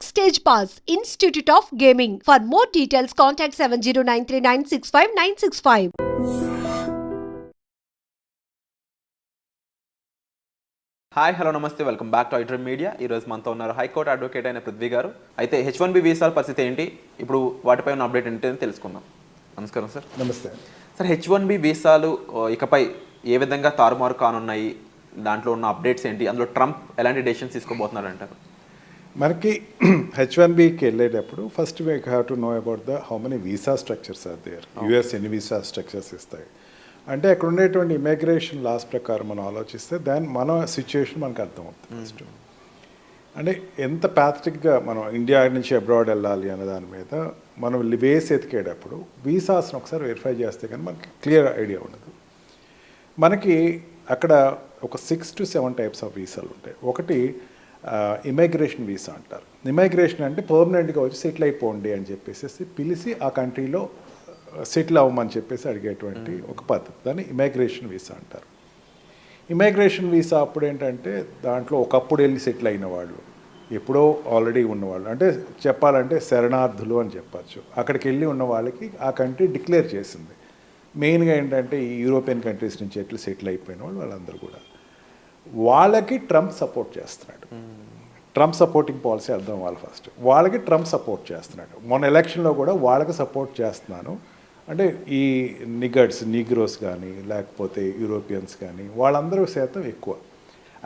Backstage Pass, Institute of Gaming. For more details, contact 7093965965. Hi hello నమస్తే welcome back to iDream Media. ఈరోజు మనతో ఉన్నారు high court advocate అయిన పృథ్వీ గారు. అయితే H1B వీసాల పరిస్థితి ఏంటి, ఇప్పుడు వాటిపై ఉన్న అప్డేట్ ఏంటి అని తెలుసుకుందాం. నమస్కారం సార్. నమస్తే సార్, H1B వీసాలు ఇకపై ఏ విధంగా తారుమారు కానున్నాయి, దాంట్లో ఉన్న అప్డేట్స్ ఏంటి, అందులో ట్రంప్ ఎలాంటి డెసిషన్స్ తీసుకోబోతున్నారు అంటారు? మనకి H1Bకి వెళ్ళేటప్పుడు first we have to know about how many visa structures are there. US ఎన్ని వీసా స్ట్రక్చర్స్ ఇస్తాయి అంటే అక్కడ ఉండేటువంటి ఇమిగ్రేషన్ లాస్ ప్రకారం మనం ఆలోచిస్తే దాని మన సిచ్యుయేషన్ మనకు అర్థమవుతుంది. ఫస్ట్ అంటే ఎంత ప్యాథటిక్గా మనం ఇండియా నుంచి అబ్రాడ్ వెళ్ళాలి అనే దాని మీద మనం వేసి ఎతికేటప్పుడు వీసాస్ని ఒకసారి వెరిఫై చేస్తే కానీ మనకి క్లియర్ ఐడియా ఉండదు. మనకి అక్కడ ఒక 6 to 7 టైప్స్ ఆఫ్ వీసాలు ఉంటాయి. ఒకటి ఇమిగ్రేషన్ వీసా అంటారు. ఇమిగ్రేషన్ అంటే పర్మనెంట్గా వచ్చి సెటిల్ అయిపోండి అని చెప్పేసి పిలిచి ఆ కంట్రీలో సెటిల్ అవ్వమని చెప్పేసి అడిగేటువంటి ఒక పద్ధతి, దాన్ని ఇమిగ్రేషన్ వీసా అంటారు. ఇమిగ్రేషన్ వీసా అప్పుడు ఏంటంటే దాంట్లో ఒకప్పుడు వెళ్ళి సెటిల్ అయిన వాళ్ళు, ఎప్పుడో ఆల్రెడీ ఉన్నవాళ్ళు, అంటే చెప్పాలంటే శరణార్థులు అని చెప్పచ్చు. అక్కడికి వెళ్ళి ఉన్న వాళ్ళకి ఆ కంట్రీ డిక్లేర్ చేసింది. మెయిన్గా ఏంటంటే ఈ యూరోపియన్ కంట్రీస్ నుంచి ఎట్లా సెటిల్ అయిపోయిన వాళ్ళు వాళ్ళందరూ కూడా వాళ్ళకి ట్రంప్ సపోర్ట్ చేస్తున్నాడు. ట్రంప్ సపోర్టింగ్ పాలసీ అర్థం వాళ్ళు ఫస్ట్ వాళ్ళకి ట్రంప్ సపోర్ట్ చేస్తున్నాడు. మొన్న ఎలక్షన్లో కూడా వాళ్ళకి సపోర్ట్ చేస్తున్నాను అంటే ఈ నీగ్రోస్ కానీ లేకపోతే యూరోపియన్స్ కానీ వాళ్ళందరూ శాతం ఎక్కువ.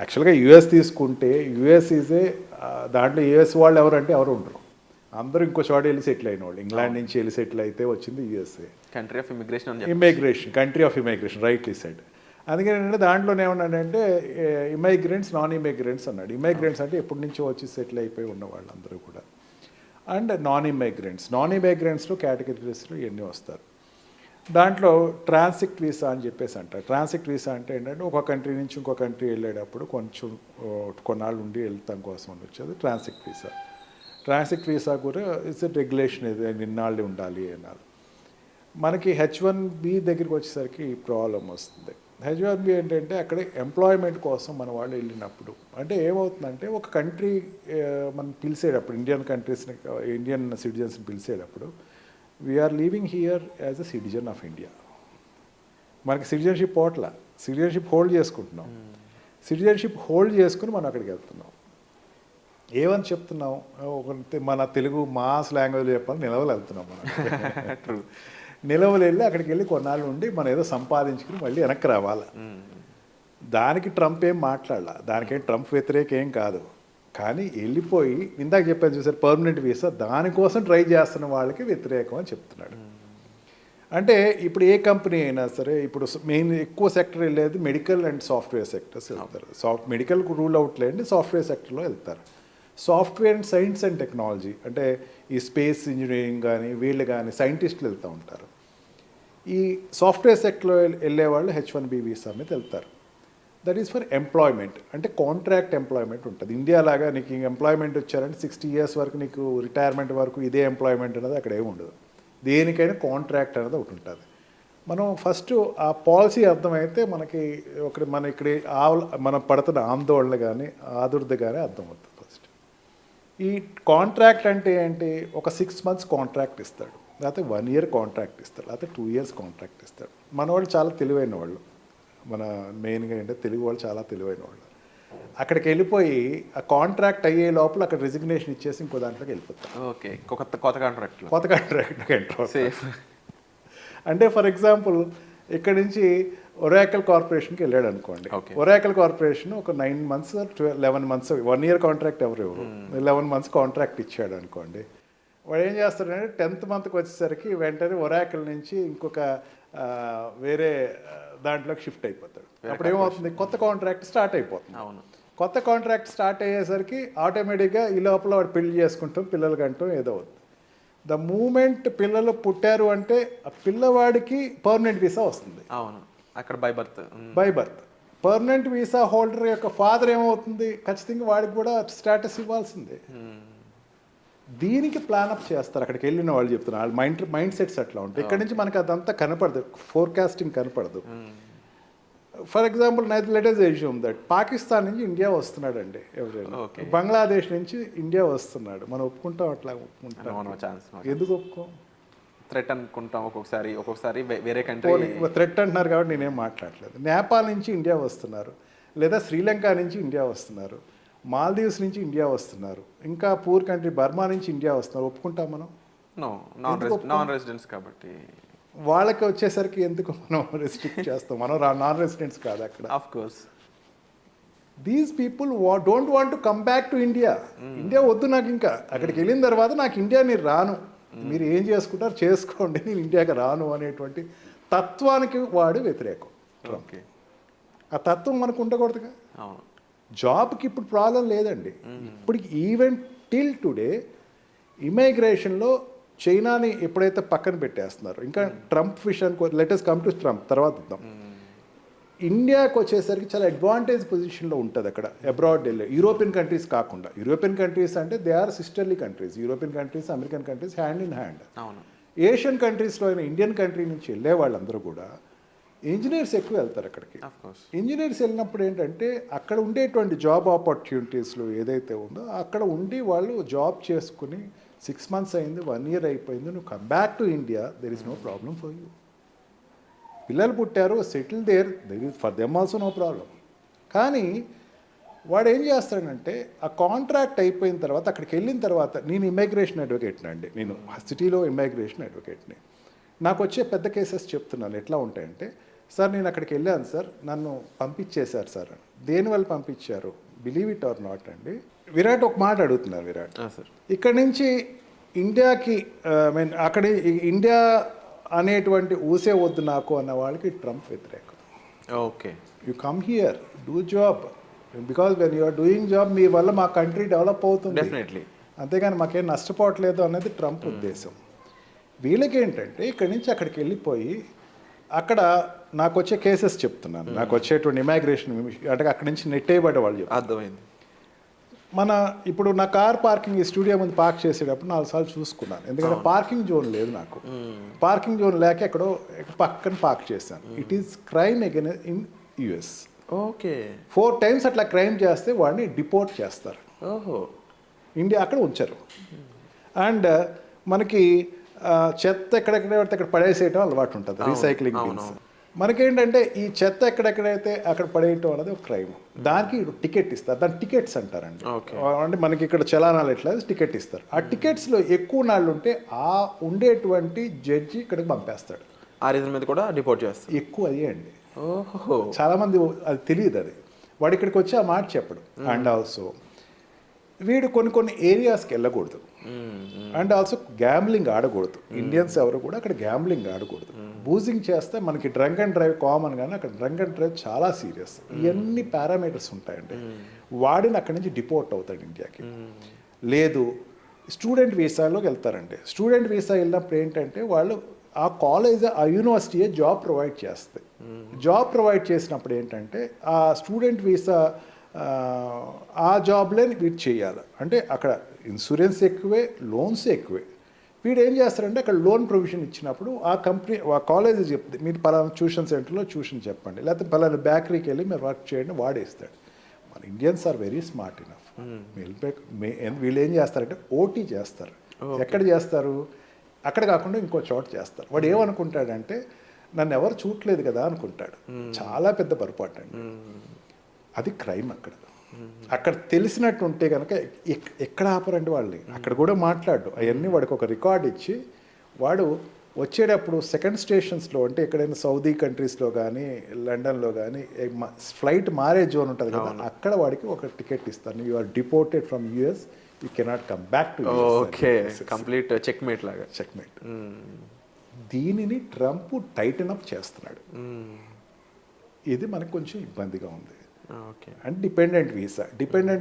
యాక్చువల్గా యుఎస్ తీసుకుంటే యుఎస్ ఈజే దాంట్లో యుఎస్ వాళ్ళు ఎవరంటే ఎవరు ఉండరు, అందరూ ఇంకో చోట వెళ్ళి సెటిల్ అయిన వాళ్ళు. ఇంగ్లాండ్ నుంచి వెళ్ళి సెటిల్ అయితే వచ్చింది USA, country of immigration, country of immigration rightly said. అందుకని దాంట్లోనే ఏమన్నాడంటే ఇమైగ్రెంట్స్, నాన్ ఇమైగ్రెంట్స్ అన్నాడు. ఇమైగ్రెంట్స్ అంటే ఎప్పటి నుంచో వచ్చి సెటిల్ అయిపోయి ఉన్న వాళ్ళందరూ కూడా, అండ్ నాన్ ఇమైగ్రెంట్స్లో కేటగిరీస్లో ఇవన్నీ వస్తారు. దాంట్లో ట్రాన్సిట్ వీసా అని చెప్పేసి అంటారు. ట్రాన్సిట్ వీసా అంటే ఏంటంటే ఒక కంట్రీ నుంచి ఇంకో కంట్రీ వెళ్ళేటప్పుడు కొంచెం కొన్నాళ్ళు ఉండి వెళ్తాం కోసం వచ్చేది ట్రాన్సిట్ వీసా. ట్రాన్సిట్ వీసా కూడా ఇట్స్ రెగ్యులేషన్, ఇది నిన్నాళ్ళు ఉండాలి అన్నారు. మనకి H1B దగ్గరికి వచ్చేసరికి ఈ ప్రాబ్లం వస్తుంది. H1B ఏంటంటే అక్కడ ఎంప్లాయ్మెంట్ కోసం మన వాళ్ళు వెళ్ళినప్పుడు అంటే ఏమవుతుందంటే ఒక కంట్రీ మనం పిలిచేటప్పుడు ఇండియన్ సిటిజన్స్ని పిలిచేటప్పుడు we are living here as a citizen of India. మనకి సిటిజన్షిప్ పోట్ల, సిటిజన్షిప్ హోల్డ్ చేసుకుంటున్నాం. సిటిజన్షిప్ హోల్డ్ చేసుకుని మనం అక్కడికి వెళ్తున్నాం. ఏమని చెప్తున్నాం, మన తెలుగు మాస్ లాంగ్వేజ్ చెప్పాలి, నిలవలు వెళ్తున్నాం మనం. నిలవలు వెళ్ళి అక్కడికి వెళ్ళి కొన్నాళ్ళు ఉండి మనం ఏదో సంపాదించుకుని మళ్ళీ వెనక్కి రావాలి. దానికి ట్రంప్ ఏం మాట్లాడాల, దానికేం ట్రంప్ వ్యతిరేక ఏం కాదు. కానీ వెళ్ళిపోయి ఇందాక చెప్పాను చూసారు పర్మనెంట్ వీసా, దానికోసం ట్రై చేస్తున్న వాళ్ళకి వ్యతిరేకం అని చెప్తున్నాడు. అంటే ఇప్పుడు ఏ కంపెనీ అయినా సరే ఇప్పుడు మెయిన్ ఎక్కువ సెక్టర్ వెళ్ళేది మెడికల్ అండ్ సాఫ్ట్వేర్ సెక్టర్స్ వెళ్తారు. మెడికల్ రూల్ అవుట్ లేండి, సాఫ్ట్వేర్ సెక్టర్లో వెళ్తారు. Software and science and technology అంటే ఈ స్పేస్ ఇంజనీరింగ్ కానీ వీళ్ళు కానీ సైంటిస్టులు వెళ్తూ ఉంటారు. ఈ సాఫ్ట్వేర్ సెక్టర్లో వెళ్ళే వాళ్ళు H1B వీసా మీద వెళ్తారు. దట్ ఈస్ ఫర్ ఎంప్లాయ్మెంట్, అంటే కాంట్రాక్ట్ ఎంప్లాయ్మెంట్ ఉంటుంది. ఇండియా లాగా నీకు ఎంప్లాయ్మెంట్ వచ్చారంటే 60 years వరకు నీకు రిటైర్మెంట్ వరకు ఇదే ఎంప్లాయ్మెంట్ అనేది అక్కడ ఏమి ఉండదు. దేనికైనా కాంట్రాక్ట్ అనేది ఒకటి ఉంటుంది. మనం ఫస్ట్ ఆ పాలసీ అర్థమైతే మనకి మనం పడుతున్న ఆందోళన కానీ ఆదుర్ద కానీ అర్థమవుతుంది. ఫస్ట్ ఈ కాంట్రాక్ట్ అంటే ఏంటి, ఒక 6 months కాంట్రాక్ట్ ఇస్తాడు, లేకపోతే 1 year కాంట్రాక్ట్ ఇస్తాడు, లేకపోతే 2 years కాంట్రాక్ట్ ఇస్తాడు. మన వాళ్ళు చాలా తెలివైన వాళ్ళు, మన మెయిన్గా ఏంటంటే తెలుగు వాళ్ళు చాలా తెలివైన వాళ్ళు. అక్కడికి వెళ్ళిపోయి ఆ కాంట్రాక్ట్ అయ్యే లోపల అక్కడ రెసిగ్నేషన్ ఇచ్చేసి ఇంకో దాంట్లోకి వెళ్ళిపోతారు. ఓకే, కొత్త కాంట్రాక్ట్లోకి ఎంటర్. అంటే ఫర్ ఎగ్జాంపుల్ ఇక్కడ నుంచి ఒరాకిల్ కార్పొరేషన్కి వెళ్ళాడు అనుకోండి. ఒరాకిల్ కార్పొరేషన్ ఒక 9 months 11 months 1 year కాంట్రాక్ట్ ఎవరు 11 months కాంట్రాక్ట్ ఇచ్చాడు అనుకోండి. వాడు ఏం చేస్తాడంటే 10th monthకి వచ్చేసరికి వెంటనే ఒరాకిల్ నుంచి ఇంకొక వేరే దాంట్లోకి షిఫ్ట్ అయిపోతాడు. అప్పుడు ఏమవుతుంది, కొత్త కాంట్రాక్ట్ స్టార్ట్ అయిపోతుంది. కొత్త కాంట్రాక్ట్ స్టార్ట్ అయ్యేసరికి ఆటోమేటిక్గా ఈ లోపల వాడు పెళ్లి చేసుకుంటాం, పిల్లలకి అంటాం ఏదో అవుతుంది. ద మూమెంట్ పిల్లలు పుట్టారు అంటే ఆ పిల్లవాడికి పర్మనెంట్ వీసా వస్తుంది. అవును, అక్కడ by birth permanent visa holder యొక్క ఫాదర్ ఏమవుతుంది, ఖచ్చితంగా వాడికి కూడా స్టేటస్ ఇవ్వాల్సిందే. దీనికి ప్లానప్ చేస్తారు అక్కడికి వెళ్ళిన వాళ్ళు చెప్తున్నారు. వాళ్ళ మైండ్ సెట్స్ అట్లా ఉంటాయి. ఇక్కడ నుంచి మనకి అదంతా కనపడదు, ఫోర్కాస్టింగ్ కనపడదు. For example let's assume that Pakistan నుంచి ఇండియా వస్తున్నాడండి ఎవరైనా, Okay. బంగ్లాదేశ్ నుంచి ఇండియా వస్తున్నాడు, మనం ఒప్పుకుంటాం అట్లా ఒప్పుకుంటాం? ఛాన్స్ ఎందుకు ఒప్పుకోం? థ్రెట్ అనుకుంటాం ఒక్కొక్కసారి వేరే కంట్రీ థ్రెట్ అంటున్నారు కాబట్టి నేనేం మాట్లాడలేదు. నేపాల్ నుంచి ఇండియా వస్తున్నారు, లేదా శ్రీలంక నుంచి ఇండియా వస్తున్నారు, మాల్దీవ్స్ నుంచి ఇండియా వస్తున్నారు, ఇంకా పూర్ కంట్రీ బర్మా నుంచి ఇండియా వస్తున్నారు, ఒప్పుకుంటాం మనం? నాన్ రెసిడెంట్స్ కాబట్టి వాళ్ళకి వచ్చేసరికి ఎందుకు మనం రెస్ట్రిక్ట్ చేస్తాం? మనం నాన్ రెసిడెంట్స్ కాదు అక్కడ. Of course these people don't want to come back to India. India వద్దు నాకు, ఇంకా అక్కడికి వెళ్ళిన తర్వాత నాకు ఇండియా నేను రాను, మీరు ఏం చేసుకుంటారు చేసుకోండి, నేను ఇండియాకి రాను అనేటువంటి తత్వానికి వాడు వ్యతిరేకం. ఓకే, ఆ తత్వం మనకు ఉండకూడదుగా. అవును. జాబ్కి ఇప్పుడు ప్రాబ్లం లేదండి. ఇప్పుడు ఈవెన్ టిల్ టుడే ఇమిగ్రేషన్లో చైనాని ఎప్పుడైతే పక్కన పెట్టేస్తున్నారు, ఇంకా ట్రంప్ విషయానికి లెటెస్ కమ్ టు ట్రంప్ తర్వాత ఇద్దాం. ఇండియాకి వచ్చేసరికి చాలా అడ్వాంటేజ్ పొజిషన్లో ఉంటుంది అక్కడ అబ్రాడ్ వెళ్ళే యూరోపియన్ కంట్రీస్ కాకుండా. యూరోపియన్ కంట్రీస్ అంటే they are sisterly countries, European countries American countries hand in hand. అవును. ఏషియన్ కంట్రీస్లో అయినా ఇండియన్ కంట్రీ నుంచి వెళ్ళే వాళ్ళందరూ కూడా ఇంజనీర్స్ ఎక్కువ వెళ్తారు అక్కడికి. ఆఫ్ కోర్స్ ఇంజనీర్స్ వెళ్ళినప్పుడు ఏంటంటే అక్కడ ఉండేటువంటి జాబ్ ఆపర్చునిటీస్లో ఏదైతే ఉందో అక్కడ ఉండి వాళ్ళు జాబ్ చేసుకుని 6 months అయింది, 1 year అయిపోయింది, నువ్వు come back to India, there is no problem for you. పిల్లలు పుట్టారు, settle there is for them also no problem. కానీ వాడు ఏం చేస్తాడంటే ఆ కాంట్రాక్ట్ అయిపోయిన తర్వాత అక్కడికి వెళ్ళిన తర్వాత, నేను ఇమిగ్రేషన్ అడ్వకేట్ని అండి, నేను సిటీలో ఇమిగ్రేషన్ అడ్వకేట్ని. నాకు వచ్చే పెద్ద కేసెస్ చెప్తున్నాను ఎట్లా ఉంటాయంటే, సార్ నేను అక్కడికి వెళ్ళాను సార్, నన్ను పంపించేశారు సార్. దేనివల్ల పంపించారు? బిలీవ్ ఇట్ ఆర్ నాట్ అండి, విరాట్ ఒక మాట అడుగుతున్నారు. విరాట్ సార్ ఇక్కడ నుంచి ఇండియాకి మీన్ అక్కడ ఇండియా అనేటువంటి ఊసే వద్దు నాకు అన్న వాళ్ళకి ట్రంప్ వ్యతిరేకం. Okay, you come here, do job, because when you're doing job మీ వల్ల మా కంట్రీ డెవలప్ అవుతుంది, డెఫినెట్లీ, అంతేగాని మాకేం నష్టపోవట్లేదు అనేది ట్రంప్ ఉద్దేశం. వీళ్ళకి ఏంటంటే ఇక్కడి నుంచి అక్కడికి వెళ్ళిపోయి అక్కడ నాకు వచ్చే కేసెస్ చెప్తున్నాను, నాకు వచ్చేటువంటి ఇమిగ్రేషన్ అంటే అక్కడి నుంచి నెట్టేయబడ్డ వాళ్ళు చెప్తారు. అర్థమైంది. మన ఇప్పుడు నా కార్ పార్కింగ్ ఈ స్టూడియో ముందు పార్క్ చేసేటప్పుడు 4 సార్లు చూసుకున్నాను, ఎందుకంటే పార్కింగ్ జోన్ లేదు నాకు. పార్కింగ్ జోన్ లేక ఎక్కడో పక్కన పార్క్ చేశాను. It is crime again in US. Okay, 4 times అట్లా క్రైమ్ చేస్తే వాడిని డిపోర్ట్ చేస్తారు. ఓహో, ఇండియా అక్కడ ఉంచరు. అండ్ మనకి చెత్త ఎక్కడెక్కడ అక్కడ పడేసేయటం అలవాటు ఉంటుంది, రీసైక్లింగ్ బిన్స్. మనకేంటంటే ఈ చెత్త ఎక్కడెక్కడైతే అక్కడ పడేయటం అనేది ఒక క్రైమ్. దానికి టికెట్ ఇస్తారు, దాని టికెట్స్ అంటారండి. అంటే మనకి ఇక్కడ చలానాలు ఎట్లా టికెట్ ఇస్తారు. ఆ టికెట్స్లో ఎక్కువ నాళ్ళు ఉంటే ఆ ఉండేటువంటి జడ్జి ఇక్కడికి పంపేస్తాడు. ఆ రీజన్ మీద కూడా డిపోర్ట్ చేస్తారు. ఎక్కువ అయ్యే అండి. ఓహో, చాలామంది అది తెలియదు, అది వాడు ఇక్కడికి వచ్చి ఆ మాట చెప్పడు. అండ్ ఆల్సో వీడు కొన్ని ఏరియాస్కి వెళ్ళకూడదు. అండ్ ఆల్సో గ్యాంబ్లింగ్ ఆడకూడదు. ఇండియన్స్ ఎవరు కూడా అక్కడ గ్యాంబ్లింగ్ ఆడకూడదు. బూజింగ్ చేస్తే మనకి డ్రంక్ అండ్ డ్రైవ్ కామన్, కానీ అక్కడ డ్రంక్ అండ్ డ్రైవ్ చాలా సీరియస్. ఇవన్నీ పారామీటర్స్ ఉంటాయండి. వాడిని అక్కడి నుంచి డిపోర్ట్ అవుతాడు ఇండియాకి. లేదు స్టూడెంట్ వీసాలోకి వెళ్తారండి. స్టూడెంట్ వీసా వెళ్ళినప్పుడు ఏంటంటే వాళ్ళు ఆ కాలేజ్ ఆ యూనివర్సిటీయే జాబ్ ప్రొవైడ్ చేస్తాయి. జాబ్ ప్రొవైడ్ చేసినప్పుడు ఏంటంటే ఆ స్టూడెంట్ వీసా ఆ జాబ్లే వీడు చేయాలి. అంటే అక్కడ ఇన్సూరెన్స్ ఎక్కువే, లోన్స్ ఎక్కువే. వీడు ఏం చేస్తారంటే అక్కడ లోన్ ప్రొవిజన్ ఇచ్చినప్పుడు ఆ కంపెనీ ఆ కాలేజ్ చెప్తే మీరు పలానా ట్యూషన్ సెంటర్లో ట్యూషన్ చెప్పండి, లేకపోతే పలానా బేకరీకి వెళ్ళి మీరు వర్క్ చేయండి, వాడేస్తాడు. మన Indians are very smart enough. వీళ్ళు ఏం చేస్తారంటే ఓటీ చేస్తారు. ఎక్కడ చేస్తారు? అక్కడ కాకుండా ఇంకో చోట చేస్తారు. వాడు ఏమనుకుంటాడంటే నన్ను ఎవరు చూడలేదు కదా అనుకుంటాడు. చాలా పెద్ద పొరపాటు అండి అది. క్రైమ్ అక్కడ. అక్కడ తెలిసినట్టు ఉంటే కనుక ఎక్కడ ఆపరండి వాళ్ళని. అక్కడ కూడా మాట్లాడు అవన్నీ వాడికి ఒక రికార్డ్ ఇచ్చి వాడు వచ్చేటప్పుడు సెకండ్ స్టేషన్స్లో అంటే ఎక్కడైనా సౌదీ కంట్రీస్లో కానీ లండన్లో కానీ ఫ్లైట్ మారే జోన్ ఉంటుంది కదా, అక్కడ వాడికి ఒక టికెట్ ఇస్తాను. You are deported from US, you cannot come back to. Okay, complete checkmate లాగా. చెక్మేట్. దీనిని ట్రంప్ టైటన్ అప్ చేస్తున్నాడు. ఇది మనకు కొంచెం ఇబ్బందిగా ఉంది. అండ్ డిపెండెంట్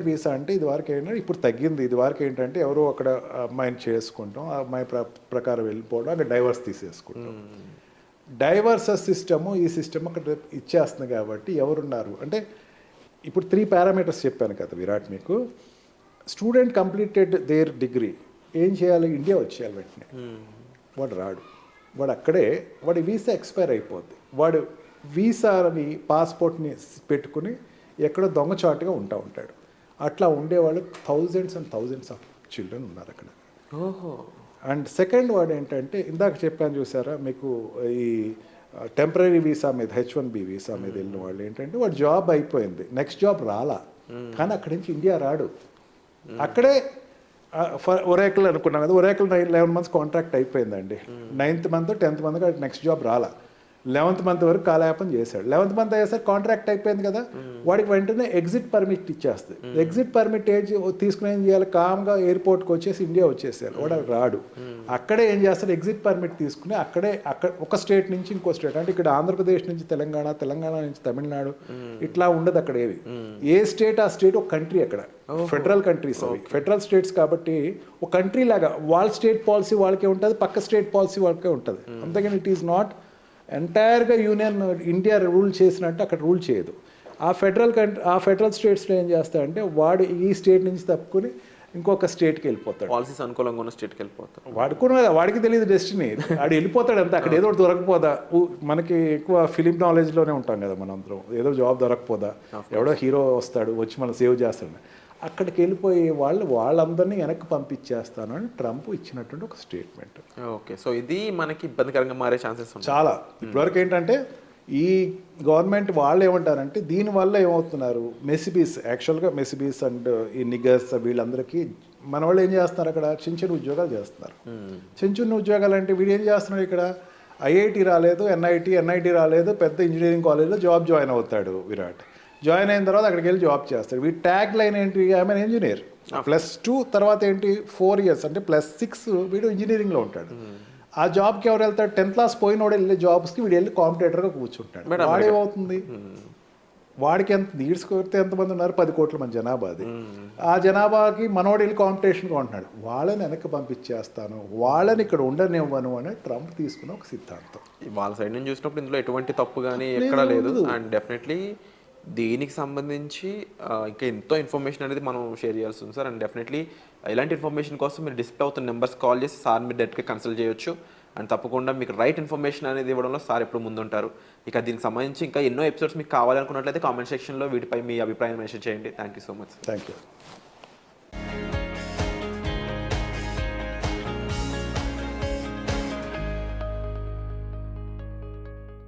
వీసా అంటే ఇది వరకు ఏంటంటే ఇప్పుడు తగ్గింది. ఇది వరకు ఏంటంటే ఎవరో అక్కడ అమ్మాయిని చేసుకుంటాం, ఆ అమ్మాయి ప్రకారం వెళ్ళిపోవడం, అక్కడ డైవర్స్ తీసేసుకుంటాం. డైవర్సెస్ సిస్టము ఈ సిస్టమ్ అక్కడ ఇచ్చేస్తుంది కాబట్టి ఎవరున్నారు అంటే ఇప్పుడు 3 పారామీటర్స్ చెప్పాను కదా విరాట్ మీకు. స్టూడెంట్ కంప్లీటెడ్ దేర్ డిగ్రీ ఏం చేయాలి? ఇండియా వచ్చేయాలి వెంటనే. వాడు రాడు, వాడు అక్కడే వాడి వీసా ఎక్స్పైర్ అయిపోద్ది. వాడు వీసాని పాస్పోర్ట్ని పెట్టుకుని ఎక్కడో దొంగచాటుగా ఉంటాడు. అట్లా ఉండేవాళ్ళు thousands and thousands of children ఉన్నారు అక్కడ. ఓహో. అండ్ సెకండ్ వాడు ఏంటంటే ఇందాక చెప్పాను చూసారా మీకు, ఈ టెంపరీ వీసా మీద H1B వీసా మీద వెళ్ళిన వాళ్ళు ఏంటంటే వాడు జాబ్ అయిపోయింది, నెక్స్ట్ జాబ్ రాలా, కానీ అక్కడి నుంచి ఇండియా రాడు. అక్కడే ఒరేకల్ అనుకున్నాం కదా, ఒరేకల్ 11 months కాంట్రాక్ట్ అయిపోయిందండి. 9th month 10th month next job రాలా, 11th month వరకు కాలయాపన చేశాడు. 11th month అయ్యేసరికి కాంట్రాక్ట్ అయిపోయింది కదా, వాడికి వెంటనే ఎగ్జిట్ పర్మిట్ ఇచ్చేస్తుంది. ఎగ్జిట్ పర్మిట్ తీసుకుని ఏం చేయాలి, కామ్గా ఎయిర్పోర్ట్కి వచ్చేసి ఇండియా వచ్చేసారు. వాడు రాడు, అక్కడే ఏం చేస్తాడు, ఎగ్జిట్ పర్మిట్ తీసుకుని అక్కడ ఒక స్టేట్ నుంచి ఇంకో స్టేట్, అంటే ఇక్కడ ఆంధ్రప్రదేశ్ నుంచి తెలంగాణ, తెలంగాణ నుంచి తమిళనాడు, ఇట్లా ఉండదు అక్కడ ఏవి. ఏ స్టేట్ ఆ స్టేట్ ఒక కంట్రీ. అక్కడ ఫెడరల్ కంట్రీస్ అవి, ఫెడరల్ స్టేట్స్ కాబట్టి ఒక కంట్రీ లాగా వాళ్ళ స్టేట్ పాలసీ వాళ్ళకే ఉంటుంది, పక్క స్టేట్ పాలసీ వాళ్ళకే ఉంటుంది. అంతేగాని ఇట్ ఈస్ నాట్ ఎంటైర్గా యూనియన్ ఇండియా రూల్ చేసినట్టు అక్కడ రూల్ చేయదు. ఆ ఫెడరల్ స్టేట్స్లో ఏం చేస్తాడంటే వాడు ఈ స్టేట్ నుంచి తప్పుకొని ఇంకొక స్టేట్కి వెళ్ళిపోతాడు, పాలసీస్ అనుకూలంగా ఉన్న స్టేట్కి వెళ్ళిపోతాడు. వాడికి తెలియదు డెస్టినీ, వాడు వెళ్ళిపోతాడు అంతే. అక్కడ ఏదో ఒకటి దొరకపోదా, మనకి ఎక్కువ ఫిలిం నాలెడ్జ్లోనే ఉంటాం కదా మనం అందరం, ఏదో జాబ్ దొరకపోదా, ఎవడో హీరో వస్తాడు వచ్చి మనం సేవ్ చేస్తాడు, అక్కడికి వెళ్ళిపోయే వాళ్ళందరినీ వెనక్కి పంపించేస్తాను అని ట్రంప్ ఇచ్చినటువంటి ఒక స్టేట్మెంట్. ఓకే, సో ఇది మనకి ఇబ్బందికరంగా మారే ఛాన్సెస్ చాలా. ఇప్పటివరకు ఏంటంటే ఈ గవర్నమెంట్ వాళ్ళు ఏమంటారంటే దీనివల్ల ఏమవుతున్నారు, యాక్చువల్గా మెసిబీస్ అండ్ ఈ నిగర్స్ వీళ్ళందరికీ మన వాళ్ళు ఏం చేస్తున్నారు, అక్కడ చిన్న చిన్న ఉద్యోగాలు చేస్తున్నారు. చిన్న చిన్న ఉద్యోగాలు అంటే వీడు ఏం చేస్తున్నాడు, ఇక్కడ IIT రాలేదు, NIT రాలేదు, పెద్ద ఇంజనీరింగ్ కాలేజ్లో జాయిన్ అవుతాడు విరాట్. జాయిన్ అయిన తర్వాత అక్కడికి వెళ్ళి జాబ్ చేస్తాడు. వీడి ట్యాగ్ లైన్ ఏంటి, ఐఎమ్ ఇంజనీర్, +2 తర్వాత ఏంటి 4 years అంటే +6 వీడు ఇంజనీరింగ్లో ఉంటాడు. ఆ జాబ్కి ఎవరు వెళ్తాడు, 10th class పోయినోడు వెళ్ళే జాబ్స్కి వీడు వెళ్ళి కాంపిటేటర్గా కూర్చుంటాడు. వాడు ఏమవుతుంది, వాడికి ఈడ్చుకొస్తే ఎంతమంది ఉన్నారు, 10 కోట్ల మంది జనాభా అది. ఆ జనాభాకి మనోడు వెళ్ళి కాంపిటీషన్గా ఉంటున్నాడు. వాళ్ళని వెనక్కి పంపించేస్తాను, వాళ్ళని ఇక్కడ ఉండనివ్వను అని ట్రంప్ తీసుకున్న ఒక సిద్ధాంతం. వాళ్ళ సైడ్ నుంచి చూసినప్పుడు ఇందులో ఎటువంటి తప్పు కానీ ఎక్కడా లేదు. అండ్ డెఫినెట్లీ దీనికి సంబంధించి ఇంకా ఎంతో ఇన్ఫర్మేషన్ అనేది మనం షేర్ చేయాల్సి ఉంది సార్. అండ్ డెఫినెట్లీ ఇలాంటి ఇన్ఫర్మేషన్ కోసం మీరు డిస్ప్లే అవుతున్న నెంబర్స్ కాల్ చేసి సార్ మీరు డైరెక్ట్గా కన్సల్ట్ చేయొచ్చు. అండ్ తప్పకుండా మీకు రైట్ ఇన్ఫర్మేషన్ అనేది ఇవ్వడంలో సార్ ఎప్పుడు ముందుంటారు. ఇక దీనికి సంబంధించి ఇంకా ఎన్నో ఎపిసోడ్స్ మీకు కావాలనుకున్నట్లయితే కామెంట్ సెక్షన్లో వీటిపై మీ అభిప్రాయం మెన్షన్ చేయండి. Thank you so much. Thank you.